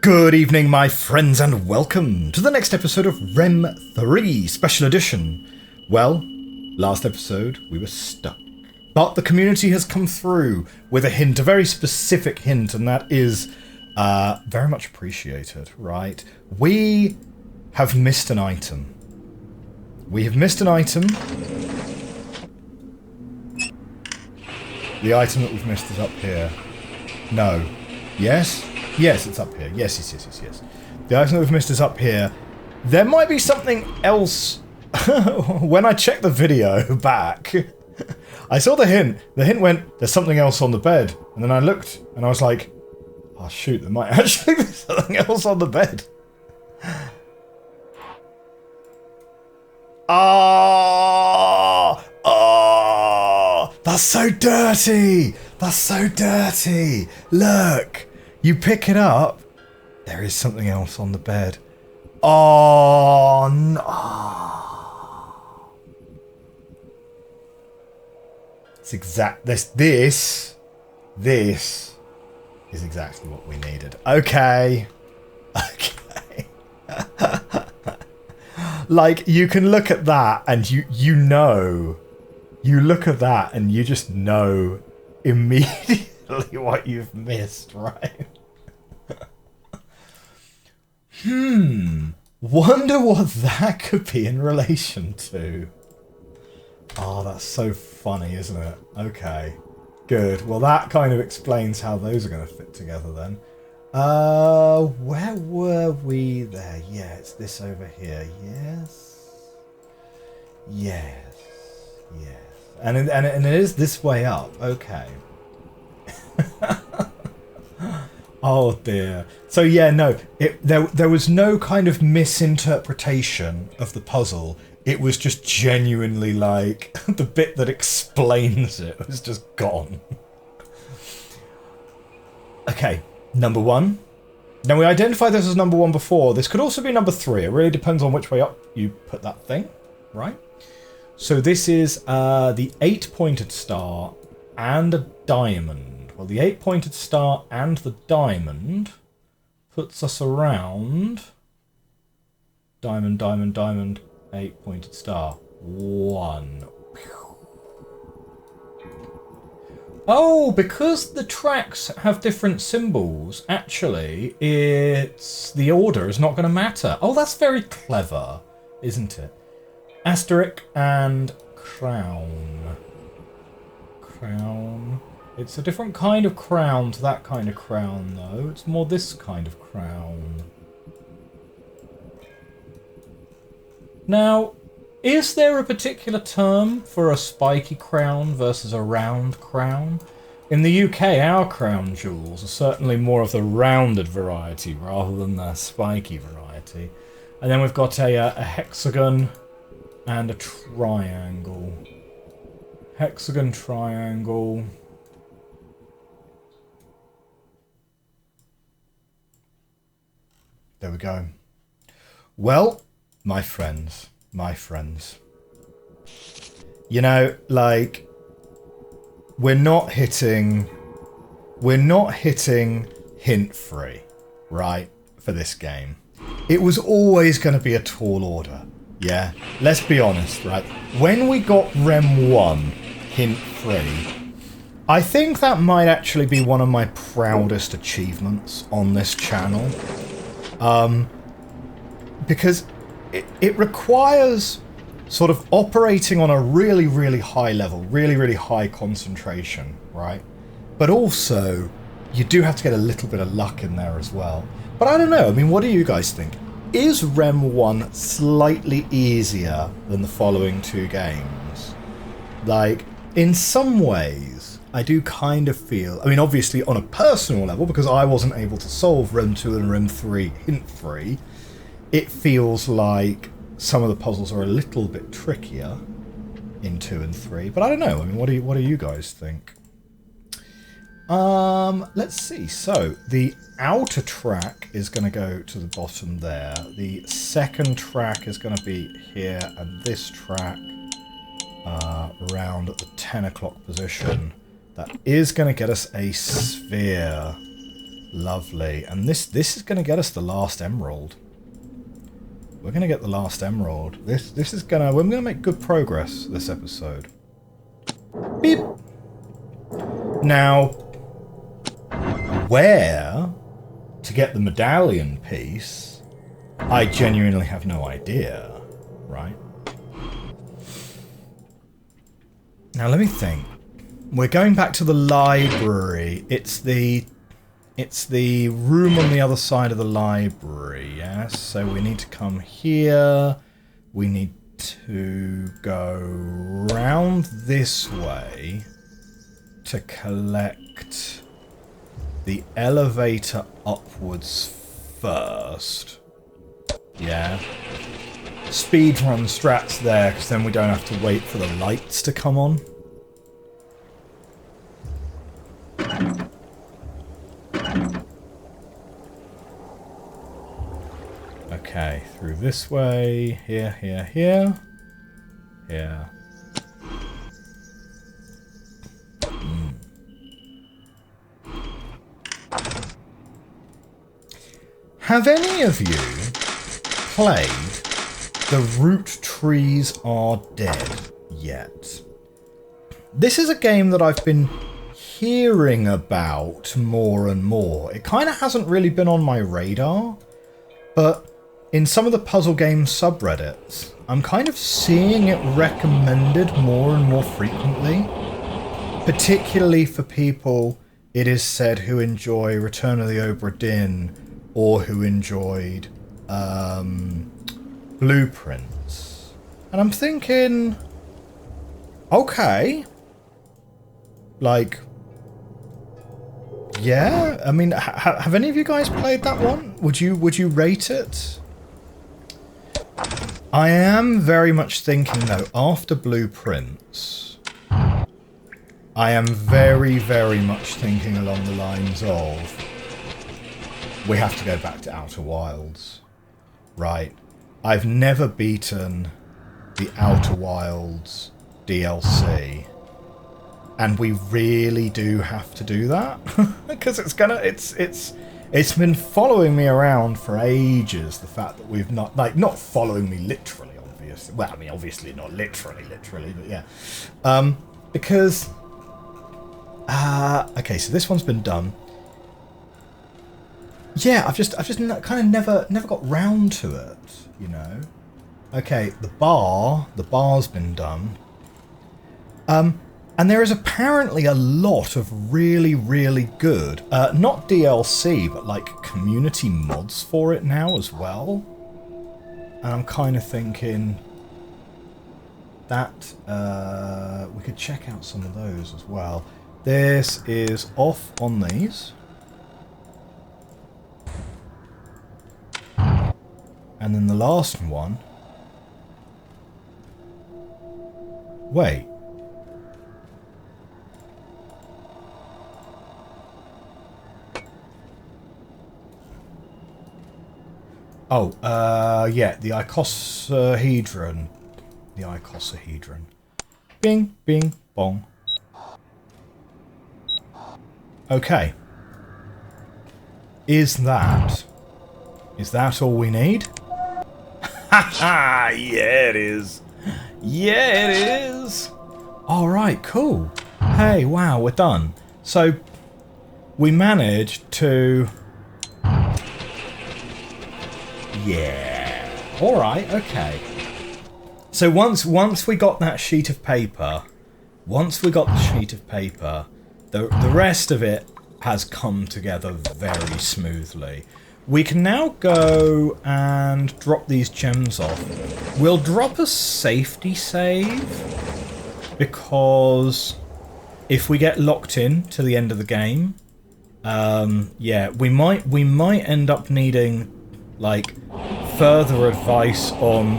Good evening, my friends, and welcome to the next episode of RHEM III Special Edition. Well, last episode we were stuck, but the community has come through with a hint, a very specific hint, and that is very much appreciated, right? We have missed an item. We have missed an item. The item that we've missed is up here. No. Yes? Yes, it's up here. Yes. The item that we've missed is up here. There might be something else. When I checked the video back, I saw the hint. The hint went, there's something else on the bed. And then I looked and I was like, oh shoot, there might actually be something else on the bed. Oh, that's so dirty. That's so dirty. Look. You pick it up, there is something else on the bed. Oh, no. It's this is exactly what we needed. Okay. Like, you can look at that and you know. You look at that and you just know immediately what you've missed, right? Wonder what that could be in relation to. Oh, that's so funny, isn't it? Okay, good. Well, that kind of explains how those are going to fit together then. Where were we there? Yeah, it's this over here. Yes. And it is this way up. Okay. Oh dear. So yeah, no, there was no kind of misinterpretation of the puzzle. It was just genuinely like the bit that explains it was just gone. Okay, number one. Now we identified this as number one before. This could also be number three. It really depends on which way up you put that thing, right? So this is the 8-pointed star and a diamond. Well, the 8-pointed star and the diamond puts us around diamond, 8-pointed star. 1. Oh, because the tracks have different symbols, actually, the order is not going to matter. Oh, that's very clever, isn't it? Asterisk and crown. Crown. It's a different kind of crown to that kind of crown, though. It's more this kind of crown. Now, is there a particular term for a spiky crown versus a round crown? In the UK, our crown jewels are certainly more of the rounded variety rather than the spiky variety. And then we've got a hexagon and a triangle. Hexagon, triangle. There we go. Well, my friends. You know, like, we're not hitting hint free, right, for this game. It was always going to be a tall order, yeah? Let's be honest, right? When we got RHEM 1 hint free, I think that might actually be one of my proudest achievements on this channel. Because it requires sort of operating on a really, really high level, really, really high concentration, right? But also, you do have to get a little bit of luck in there as well. But I don't know, I mean, what do you guys think? Is RHEM 1 slightly easier than the following two games? Like, in some ways, I do kind of feel, I mean, obviously on a personal level, because I wasn't able to solve RHEM 2 and RHEM 3 hint free, it feels like some of the puzzles are a little bit trickier in 2 and 3. But I don't know, I mean, what do you guys think? Let's see. So, the outer track is going to go to the bottom there. The second track is going to be here, and this track around at the 10 o'clock position. That is going to get us a sphere. Lovely. And this is going to get us the last emerald. We're going to get the last emerald. This is going to... We're going to make good progress this episode. Beep. Now, where to get the medallion piece, I genuinely have no idea, right? Now, let me think. We're going back to the library. It's the room on the other side of the library, yes? So we need to come here. We need to go round this way to collect the elevator upwards first. Yeah. Speedrun strats there, because then we don't have to wait for the lights to come on. Okay, through this way, here. Have any of you played The Root Trees Are Dead yet? This is a game that I've been hearing about more and more. It kind of hasn't really been on my radar, but in some of the puzzle game subreddits, I'm kind of seeing it recommended more and more frequently, particularly for people, it is said, who enjoy Return of the Obra Dinn or who enjoyed Blueprints. And I'm thinking, okay, like, yeah, I mean, have any of you guys played that one? Would you rate it? I am very much thinking, though, after Blueprints, I am very, very much thinking along the lines of, we have to go back to Outer Wilds. Right. I've never beaten the Outer Wilds DLC. And we really do have to do that. Because it's been following me around for ages, the fact that we've not, like, not following me literally, obviously. Well, I mean, obviously not literally, but yeah. Because, okay, so this one's been done. Yeah, I've just kind of never got round to it, you know. Okay, the bar's been done. And there is apparently a lot of really, really good, not DLC, but like community mods for it now as well. And I'm kind of thinking that we could check out some of those as well. This is off on these. And then the last one. Wait. Oh, yeah, the icosahedron. The icosahedron. Bing, bing, bong. Okay. Is that all we need? Ha ha! Yeah, it is. Yeah, it is. All right, cool. Hey, wow, we're done. So, we managed to... Yeah. All right, okay. So once we got that sheet of paper, the rest of it has come together very smoothly. We can now go and drop these gems off. We'll drop a safety save, because if we get locked in to the end of the game, yeah, we might end up needing like further advice on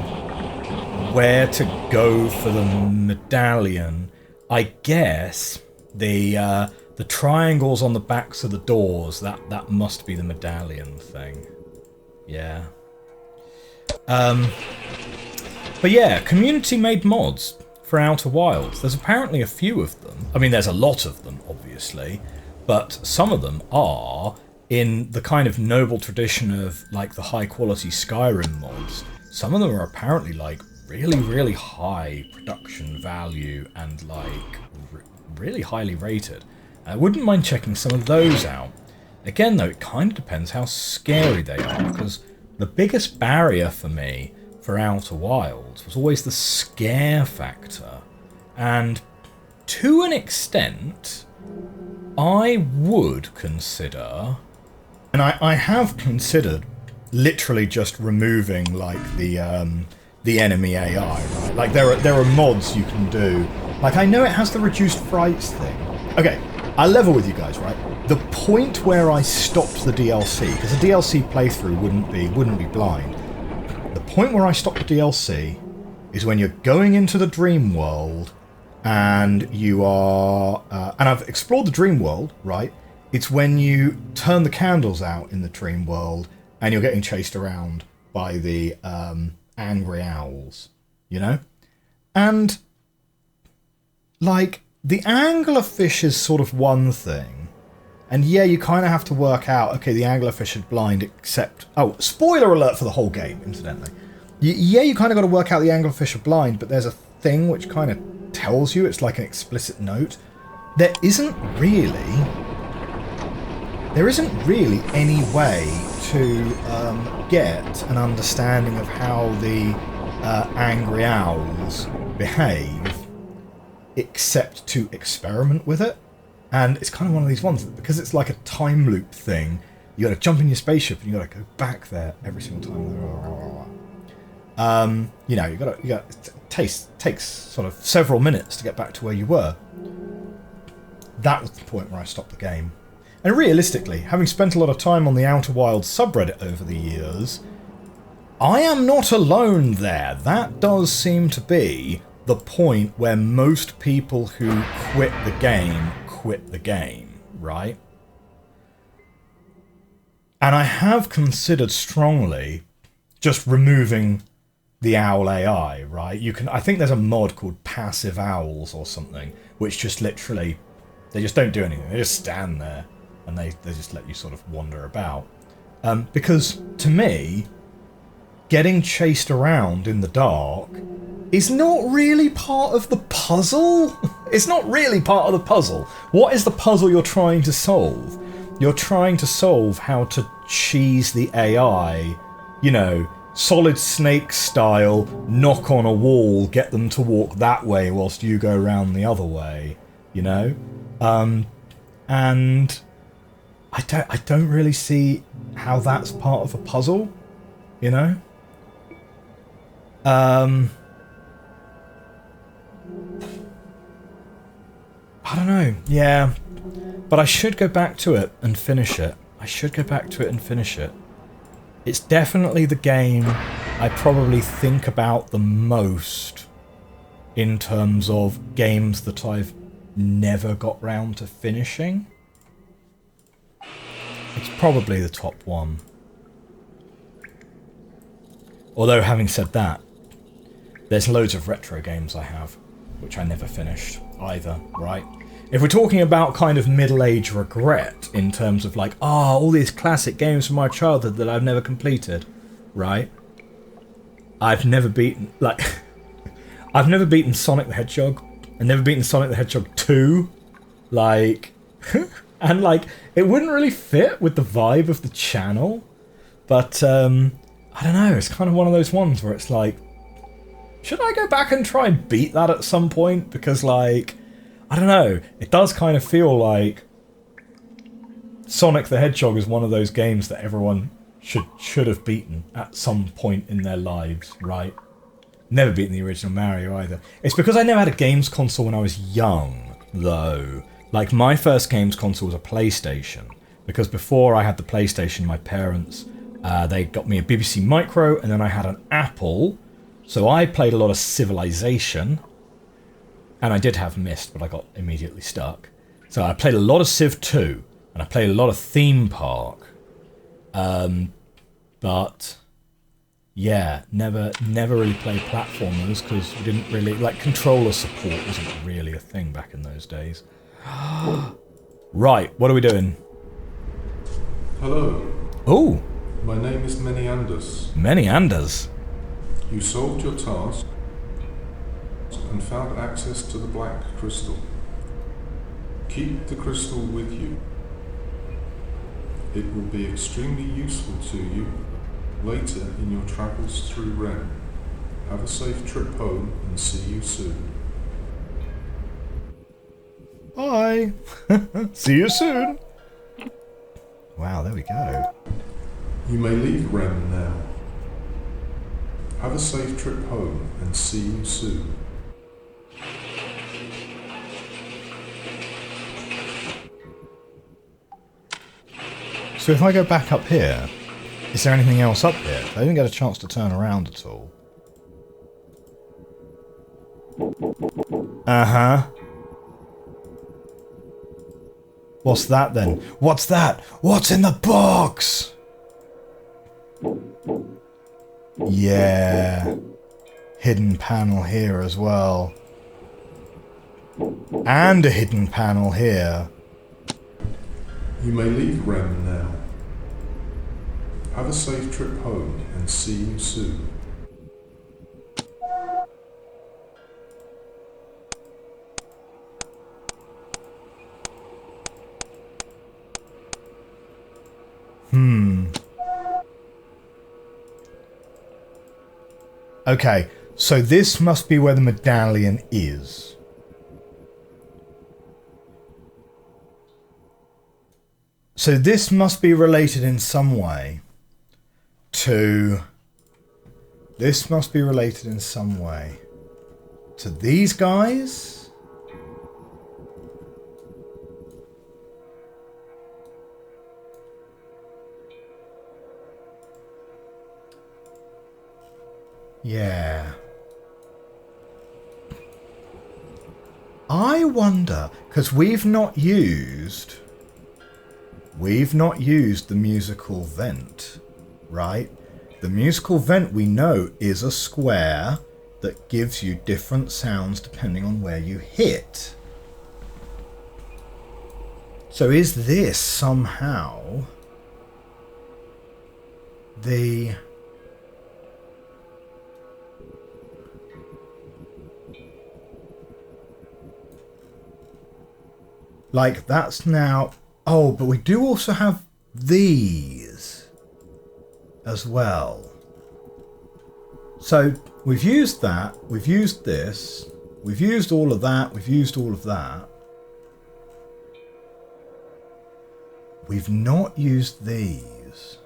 where to go for the medallion. I guess the triangles on the backs of the doors, that must be the medallion thing. Yeah. But yeah, community made mods for Outer Wilds. There's apparently a few of them. I mean, there's a lot of them, obviously, but some of them are in the kind of noble tradition of like the high quality Skyrim mods, some of them are apparently like really, really high production value and like really highly rated. I wouldn't mind checking some of those out. Again though, it kind of depends how scary they are, because the biggest barrier for me for Outer Wilds was always the scare factor. And to an extent, I would consider, and I have considered literally just removing like the enemy AI, right? Like there are mods you can do. Like I know it has the reduced frights thing. Okay, I'll level with you guys, right? The point where I stopped the DLC, because the DLC playthrough wouldn't be blind. The point where I stopped the DLC is when you're going into the dream world and you are, and I've explored the dream world, right? It's when you turn the candles out in the dream world and you're getting chased around by the angry owls, you know? And like the anglerfish is sort of one thing, and yeah, you kind of have to work out, okay, the anglerfish are blind except, oh, spoiler alert for the whole game, incidentally. Yeah, you kind of got to work out the anglerfish are blind, but there's a thing which kind of tells you, it's like an explicit note. There isn't really any way to get an understanding of how the angry owls behave except to experiment with it. And it's kind of one of these ones that, because it's like a time loop thing, you got to jump in your spaceship and you got to go back there every single time. You know, you got it takes sort of several minutes to get back to where you were. That was the point where I stopped the game. And realistically, having spent a lot of time on the Outer Wilds subreddit over the years, I am not alone there. That does seem to be the point where most people who quit the game, right? And I have considered strongly just removing the owl AI, right? I think there's a mod called Passive Owls or something, which just literally, they just don't do anything. They just stand there and they just let you sort of wander about. Because to me, getting chased around in the dark is not really part of the puzzle. It's not really part of the puzzle. What is the puzzle you're trying to solve? You're trying to solve how to cheese the AI, you know, Solid Snake style, knock on a wall, get them to walk that way whilst you go around the other way, you know? And I don't really see how that's part of a puzzle, you know? I don't know, yeah. But I should go back to it and finish it. It's definitely the game I probably think about the most in terms of games that I've never got round to finishing. It's probably the top one. Although, having said that, there's loads of retro games I have, which I never finished either, right? If we're talking about kind of middle-age regret in terms of like, all these classic games from my childhood that I've never completed, right? I've never beaten, like, I've never beaten Sonic the Hedgehog. I've never beaten Sonic the Hedgehog 2. Like, and like, it wouldn't really fit with the vibe of the channel. But, I don't know, it's kind of one of those ones where it's like, should I go back and try and beat that at some point? Because, like, I don't know, it does kind of feel like Sonic the Hedgehog is one of those games that everyone should have beaten at some point in their lives, right? Never beaten the original Mario either. It's because I never had a games console when I was young, though. Like, my first games console was a PlayStation, because before I had the PlayStation, my parents, they got me a BBC Micro, and then I had an Apple, so I played a lot of Civilization. And I did have Myst, but I got immediately stuck. So I played a lot of Civ 2, and I played a lot of Theme Park. But yeah, never really played platformers because we didn't really, like, controller support wasn't really a thing back in those days. Right, what are we doing? Hello, Oh, my name is Meniandus. many Anders. You solved your task and found access to the black crystal. Keep the crystal with you. It will be extremely useful to you later in your travels through RHEM. Have a safe trip home and see you soon. Bye. See you soon. Wow, there we go. You may leave RHEM now. Have a safe trip home and see you soon. So if I go back up here, is there anything else up here? I didn't get a chance to turn around at all. Uh-huh. What's that then? What's that? What's in the box? Yeah. Hidden panel here as well. And a hidden panel here. You may leave RHEM now. Have a safe trip home and see you soon. Okay, so this must be where the medallion is. So this must be related in some way to... This must be related in some way to these guys? Yeah. I wonder, because we've not used the musical vent, right? The musical vent we know is a square that gives you different sounds depending on where you hit. So is this somehow the... Like, that's now... Oh, but we do also have these as well. So, we've used that, we've used this, we've used all of that, we've used all of that. We've not used these.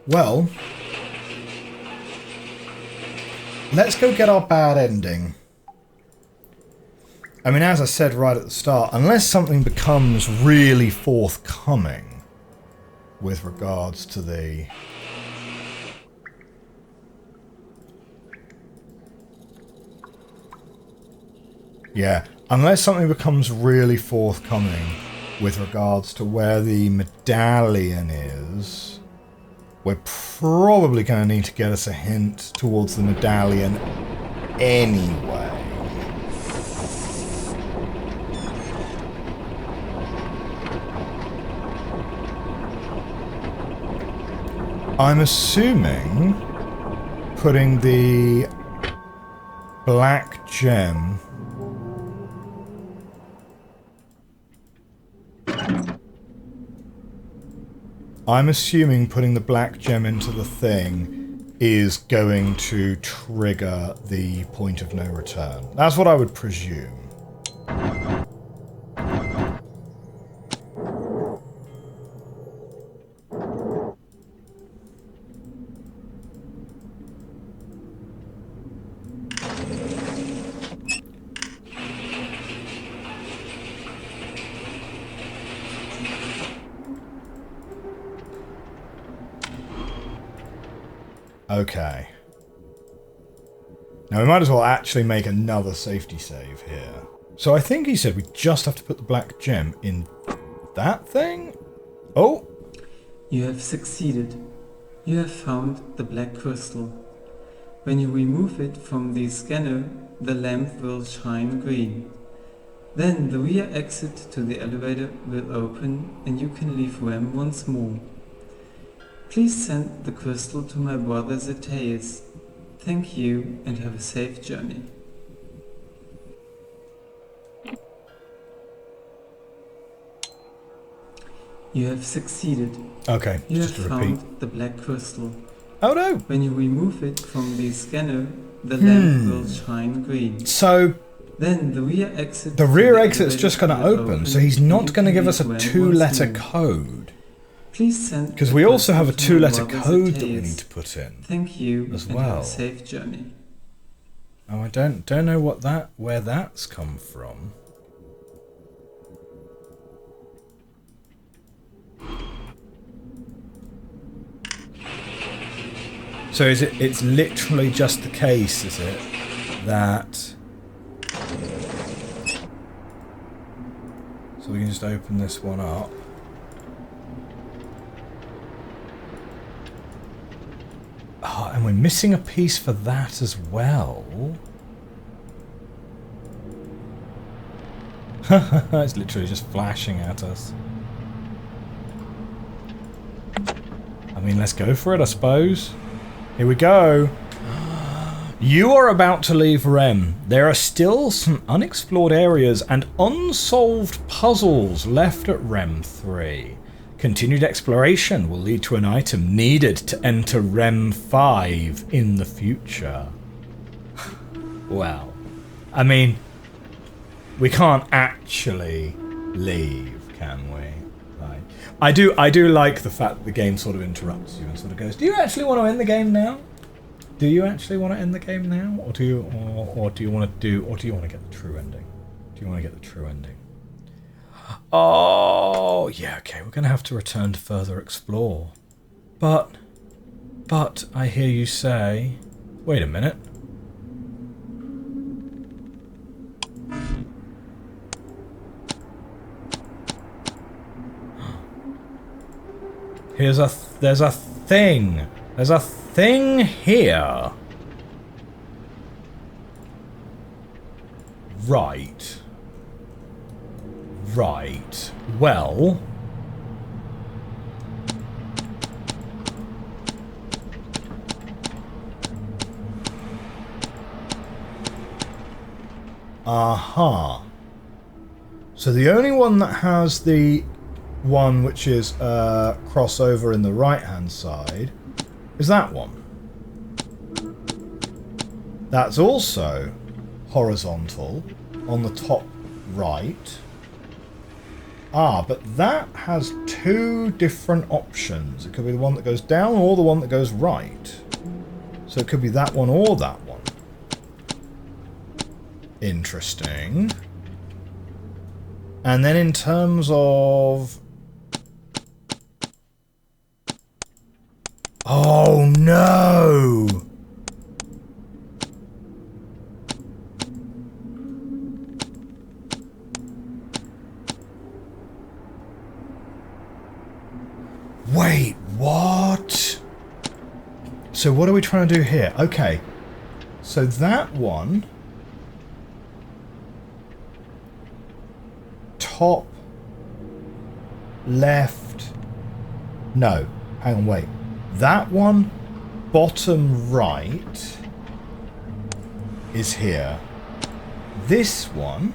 Well, let's go get our bad ending. I mean, as I said right at the start, unless something becomes really forthcoming with regards to the... Yeah, unless something becomes really forthcoming with regards to where the medallion is, we're probably going to need to get us a hint towards the medallion anyway. I'm assuming putting the black gem... I'm assuming putting the black gem into the thing is going to trigger the point of no return. That's what I would presume. Okay. Now we might as well actually make another safety save here. So I think he said we just have to put the black gem in that thing? Oh! You have succeeded. You have found the black crystal. When you remove it from the scanner, the lamp will shine green. Then the rear exit to the elevator will open and you can leave RHEM once more. Please send the crystal to my brother Zetais. Thank you and have a safe journey. You have succeeded. Okay, You just have to repeat. found the black crystal. Oh no! When you remove it from the scanner, the lamp will shine green. So Then the rear exit. the rear exit's just going to open, so he's not going to give us a RHEM 2-letter once more. code. Please send. Because the we also have a crystal to my 2-letter brother code that we Zetais. need to put in. Thank you as and have well. a safe journey. Oh, I don't know where that's come from. So it's literally just the case, is it, that... So we can just open this one up. Oh, and we're missing a piece for that as well. It's literally just flashing at us. I mean, let's go for it, I suppose. Here we go. You are about to leave RHEM. There are still some unexplored areas and unsolved puzzles left at RHEM III. Continued exploration will lead to an item needed to enter RHEM V in the future. Well, I mean, we can't actually leave, can we? Like, I do like the fact that the game sort of interrupts you and sort of goes, "Do you actually want to end the game now? Do you actually want to end the game now, or do you want to get the true ending? Do you want to get the true ending?" Oh, yeah, okay, we're going to have to return to further explore. But I hear you say, wait a minute. There's a thing. There's a thing here. Right. Right. Well. Aha. So the only one that has the one which is crossover in the right hand side is that one. That's also horizontal on the top right. Ah, but that has two different options. It could be the one that goes down or the one that goes right. So it could be that one or that one. Interesting. And then in terms of... Oh no! Wait, what? So what are we trying to do here? Okay. So that one... Top... Left... No. Hang on, wait. That one, bottom right, is here. This one,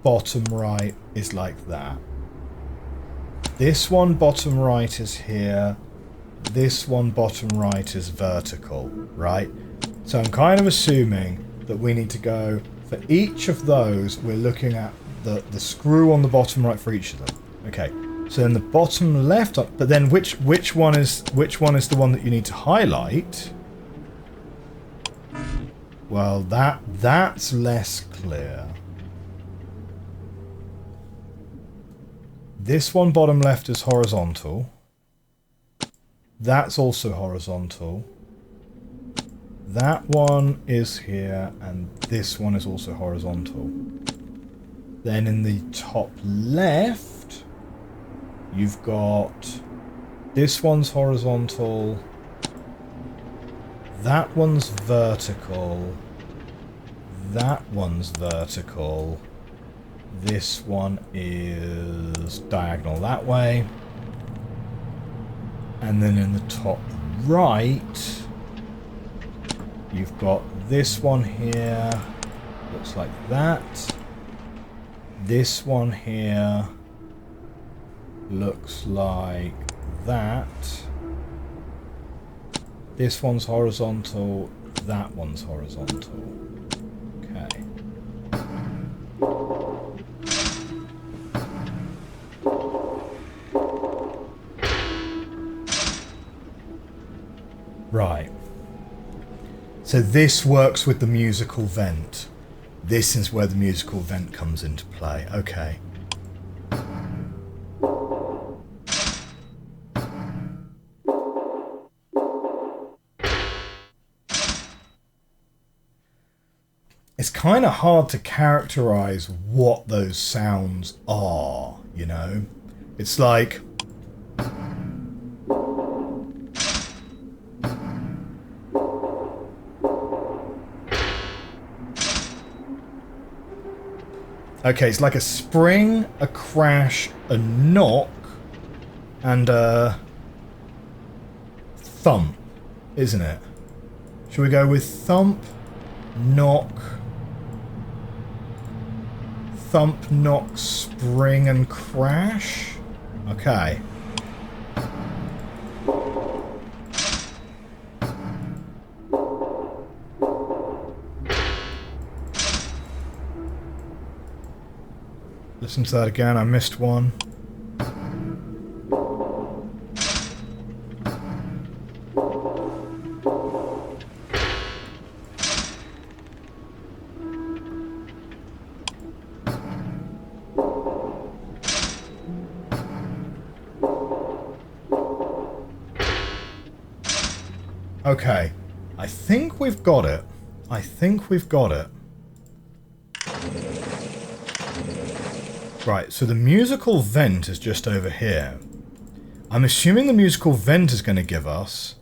bottom right, is like that. This one, bottom right, is here. This one, bottom right, is vertical, right? So I'm kind of assuming that we need to go, for each of those, we're looking at the screw on the bottom right for each of them. Okay. So then the bottom left, but then which one is the one that you need to highlight? Well, that's less clear. This one bottom left is horizontal. That's also horizontal. That one is here, and this one is also horizontal. Then in the top left, you've got this one's horizontal, that one's vertical, that one's vertical, this one is diagonal that way, and then in the top right, you've got this one here, looks like that. This one here looks like that. This one's horizontal, that one's horizontal. Okay. Right. So this works with the musical vent. This is where the musical vent comes into play. Okay. It's kind of hard to characterize what those sounds are, you know? It's like... Okay, it's like a spring, a crash, a knock, and a thump, isn't it? Should we go with thump, knock, spring, and crash? Okay. Listen to that again, I missed one. Okay, I think we've got it. I think we've got it. Right, so the musical vent is just over here. I'm assuming the musical vent is going to give us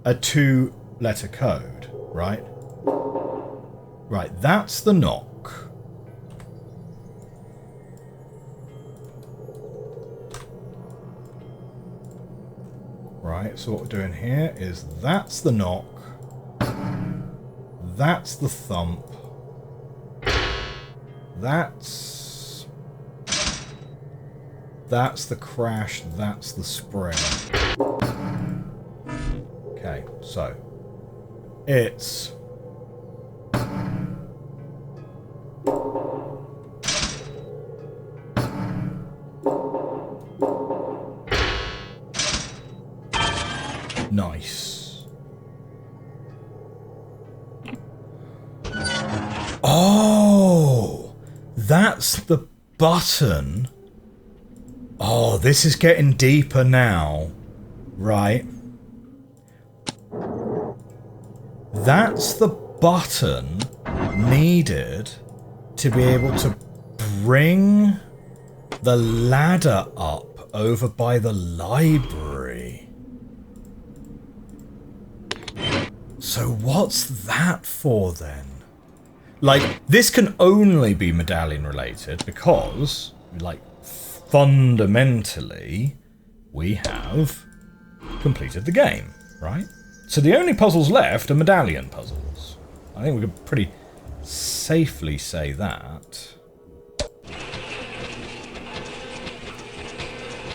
a 2-letter code, right? Right, that's the knock. Right, so what we're doing here is that's the knock, that's the thump, that's the crash, that's the spring. Okay, so it's nice. Oh, that's the button. Oh, this is getting deeper now. Right. That's the button needed to be able to bring the ladder up over by the library. So what's that for then? Like, this can only be medallion related because, like, fundamentally, we have completed the game, right? So the only puzzles left are medallion puzzles. I think we could pretty safely say that.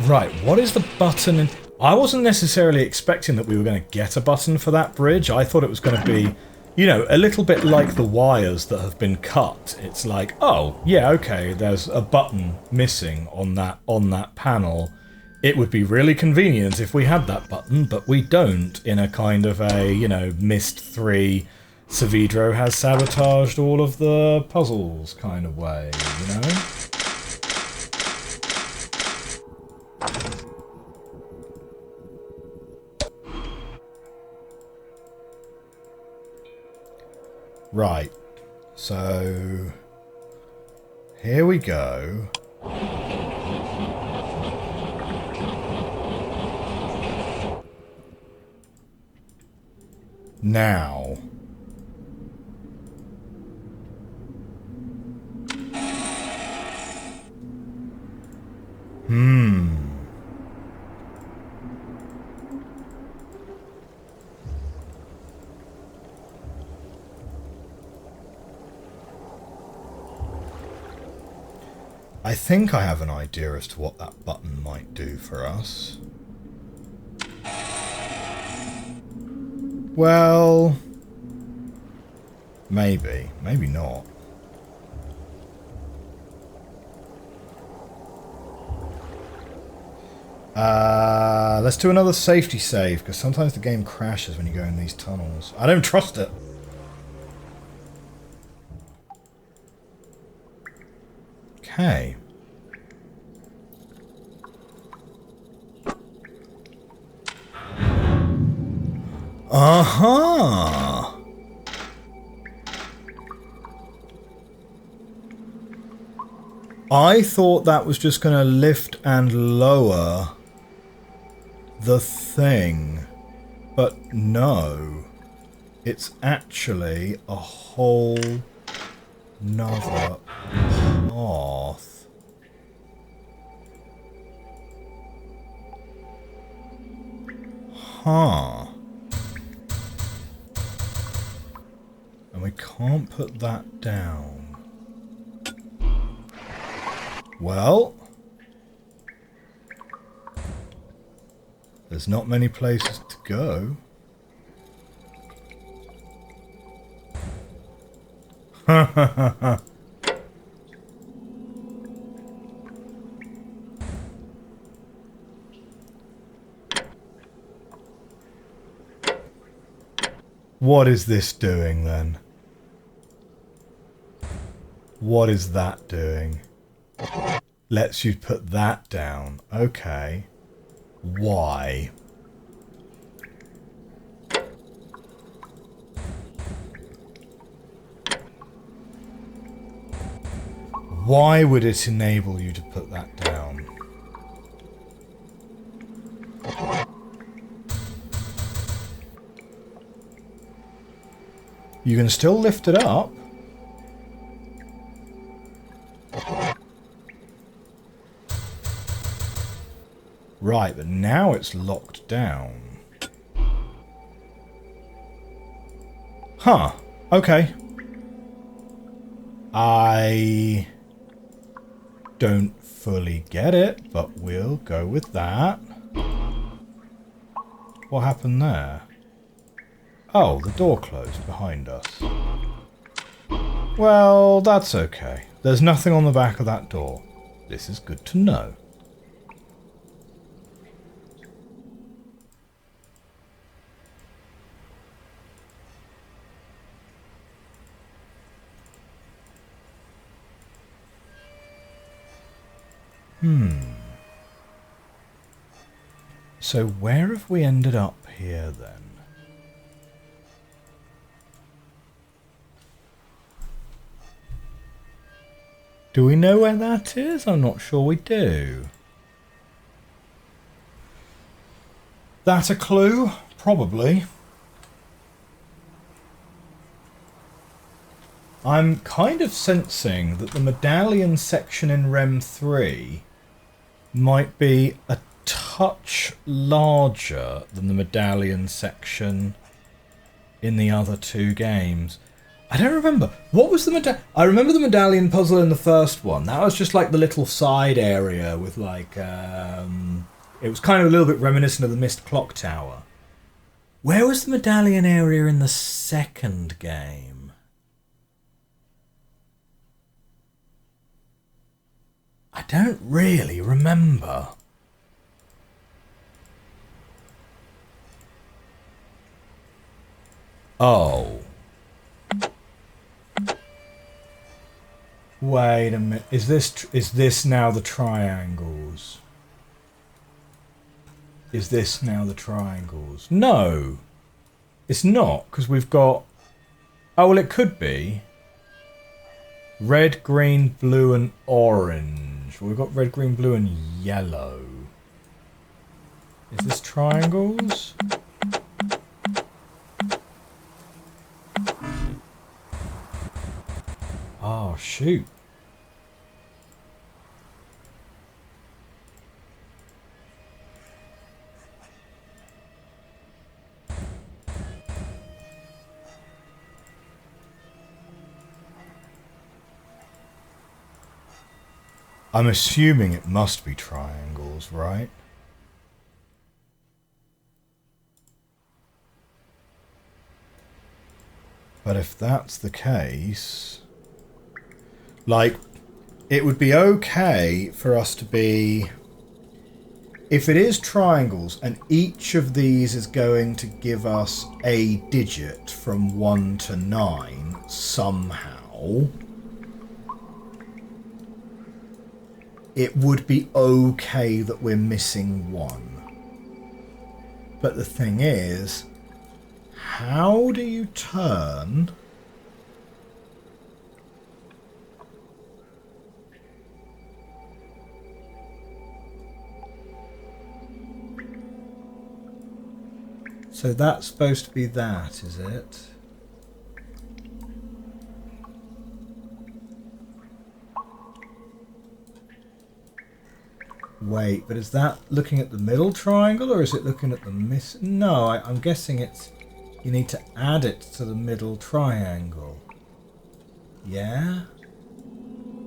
Right, what is the button in... I wasn't necessarily expecting that we were going to get a button for that bridge. I thought it was going to be, you know, a little bit like the wires that have been cut. It's like, oh, yeah, okay, there's a button missing on that panel. It would be really convenient if we had that button, but we don't, in a kind of a, you know, Myst 3, Savidro has sabotaged all of the puzzles kind of way, you know? Right. So here we go. Now. I think I have an idea as to what that button might do for us. Well, maybe. Maybe not. Let's do another safety save, because sometimes the game crashes when you go in these tunnels. I don't trust it. Okay. Uh-huh. I thought that was just going to lift and lower the thing, but no. It's actually a whole nother path. Huh. And we can't put that down. Well, there's not many places to go. Ha ha ha ha. What is this doing then? What is that doing? Lets you put that down. Okay. Why? Why would it enable you to put that down? You can still lift it up. Right, but now it's locked down. Huh. Okay. I don't fully get it, but we'll go with that. What happened there? Oh, the door closed behind us. Well, that's okay. There's nothing on the back of that door. This is good to know. So where have we ended up here then? Do we know where that is? I'm not sure we do. That a clue? Probably. I'm kind of sensing that the medallion section in RHEM III might be a touch larger than the medallion section in the other two games. I don't remember. What was the medallion? I remember the medallion puzzle in the first one. That was just like the little side area with like... it was kind of a little bit reminiscent of the Myst clock tower. Where was the medallion area in the second game? I don't really remember. Oh. Wait a minute. Is this now the triangles? Is this now the triangles? No. It's not, because we've got Oh, well, it could be. Red, green, blue, and orange. Well, we've got red, green, blue, and yellow. Is this triangles? Oh, shoot. I'm assuming it must be triangles, right? But if that's the case, like, it would be okay for us to be... If it is triangles and each of these is going to give us a digit from 1 to 9 somehow, it would be okay that we're missing 1. But the thing is, how do you turn... So that's supposed to be that, is it? Wait, but is that looking at the middle triangle or is it looking at the No, I'm guessing it's... You need to add it to the middle triangle. Yeah?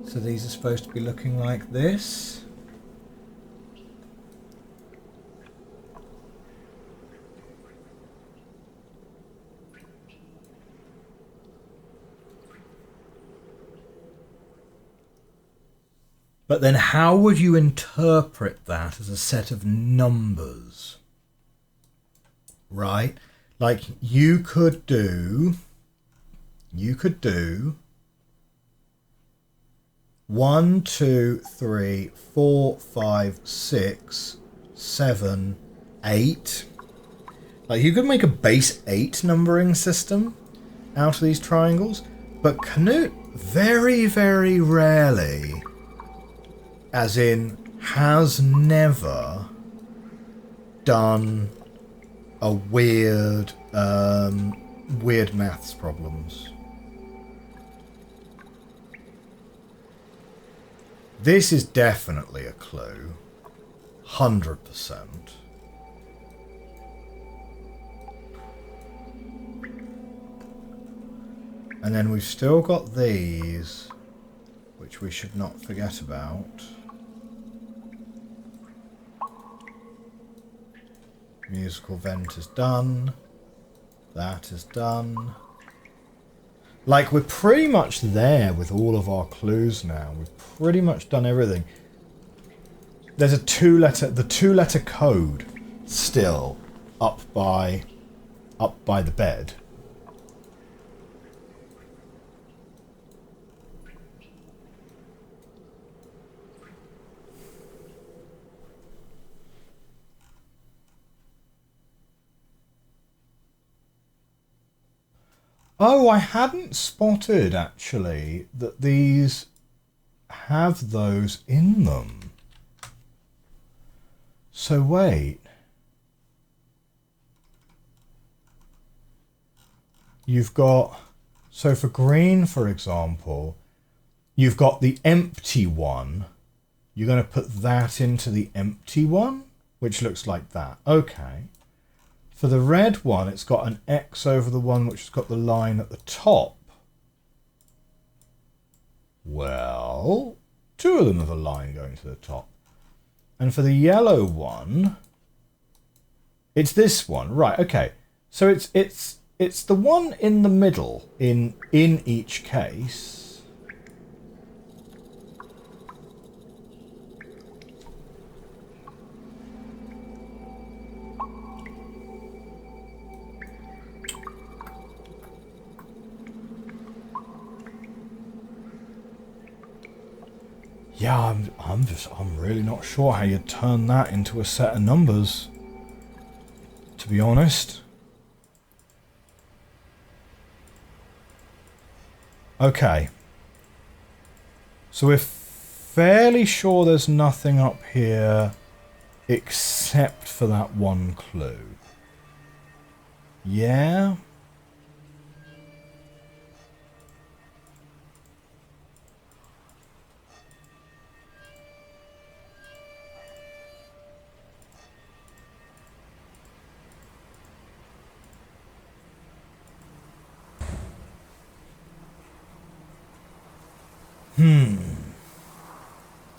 So these are supposed to be looking like this? But then how would you interpret that as a set of numbers? Right? Like, you could do 1, 2, 3, 4, 5, 6, 7, 8. Like, you could make a base 8 numbering system out of these triangles, but Canute very, very rarely, as in has never, done a weird maths problems. This is definitely a clue. 100%. And then we've still got these, which we should not forget about. Musical vent is done. That is done. Like, we're pretty much there with all of our clues now. We've pretty much done everything. There's a the two-letter code still up by the bed. Oh, I hadn't spotted, actually, that these have those in them. So wait. You've got... So for green, for example, you've got the empty one. You're going to put that into the empty one, which looks like that. Okay. For the red one, it's got an X over the one which has got the line at the top. Well, two of them have a line going to the top. And for the yellow one, it's this one. Right, okay. So it's the one in the middle in each case. Yeah, I'm really not sure how you turn that into a set of numbers, to be honest. Okay. So we're fairly sure there's nothing up here except for that one clue. Yeah?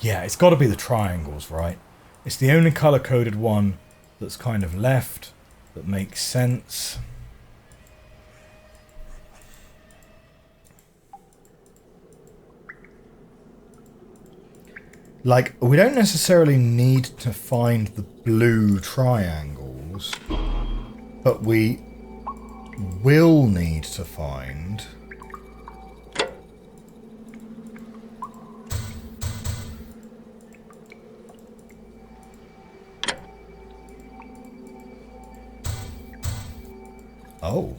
Yeah, it's got to be the triangles, right? It's the only colour-coded one that's kind of left, that makes sense. Like, we don't necessarily need to find the blue triangles, but we will need to find... Oh.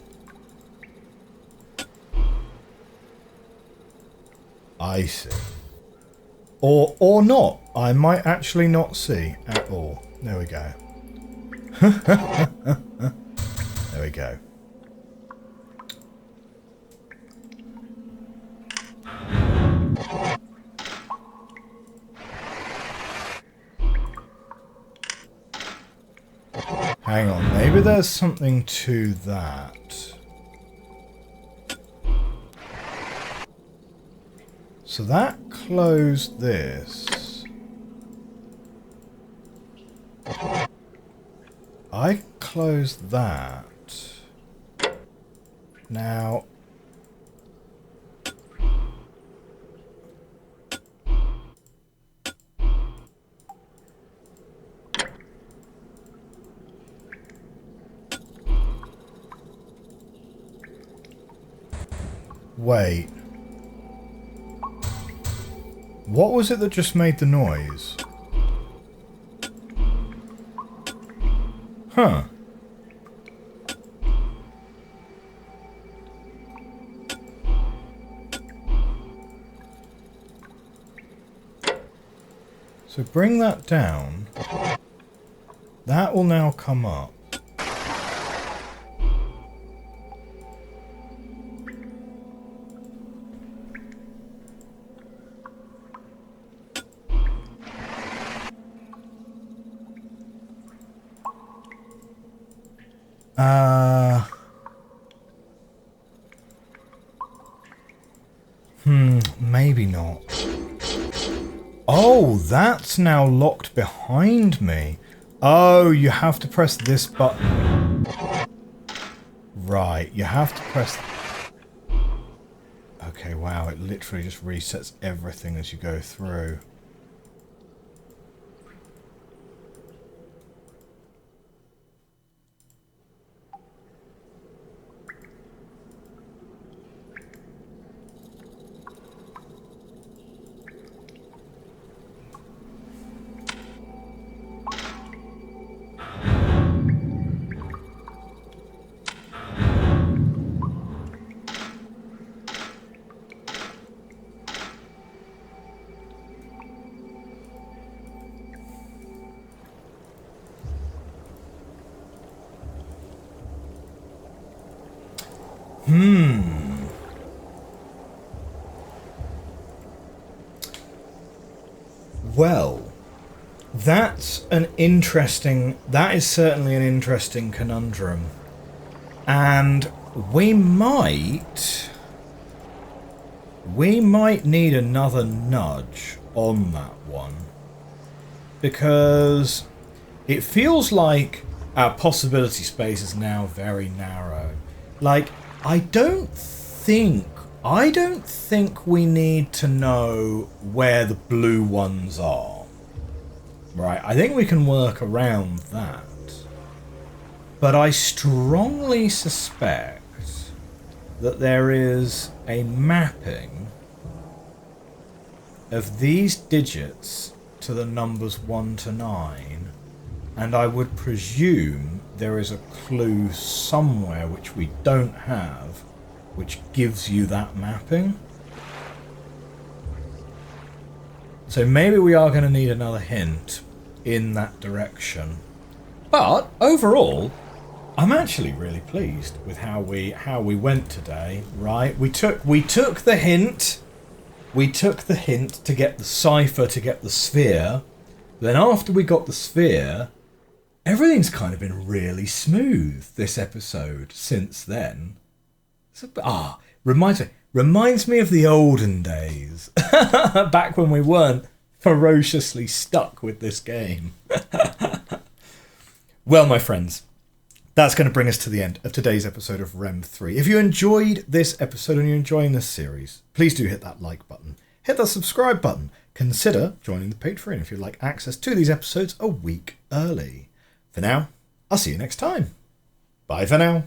I see. Or not. I might actually not see at all. There we go. There we go. Hang on, maybe there's something to that. So that closed this. I closed that. Now... Wait. What was it that just made the noise? Huh. So bring that down. That will now come up. Maybe not. Oh, that's now locked behind me. Oh, you have to press this button. Right, you have to press... Okay, wow, it literally just resets everything as you go through. Well, that's an interesting... That is certainly an interesting conundrum. And we might need another nudge on that one. Because it feels like our possibility space is now very narrow. Like, I don't think we need to know where the blue ones are. Right, I think we can work around that. But I strongly suspect that there is a mapping of these digits to the numbers 1 to 9. And I would presume there is a clue somewhere which we don't have, which gives you that mapping. So maybe we are going to need another hint in that direction. But overall, I'm actually really pleased with how we went today, right? We took the hint. We took the hint to get the cipher, to get the sphere. Then after we got the sphere, everything's kind of been really smooth this episode since then. Reminds me of the olden days. Back when we weren't ferociously stuck with this game. Well, my friends, that's going to bring us to the end of today's episode of RHEM 3. If you enjoyed this episode and you're enjoying this series, please do hit that like button. Hit that subscribe button. Consider joining the Patreon if you'd like access to these episodes a week early. For now, I'll see you next time. Bye for now.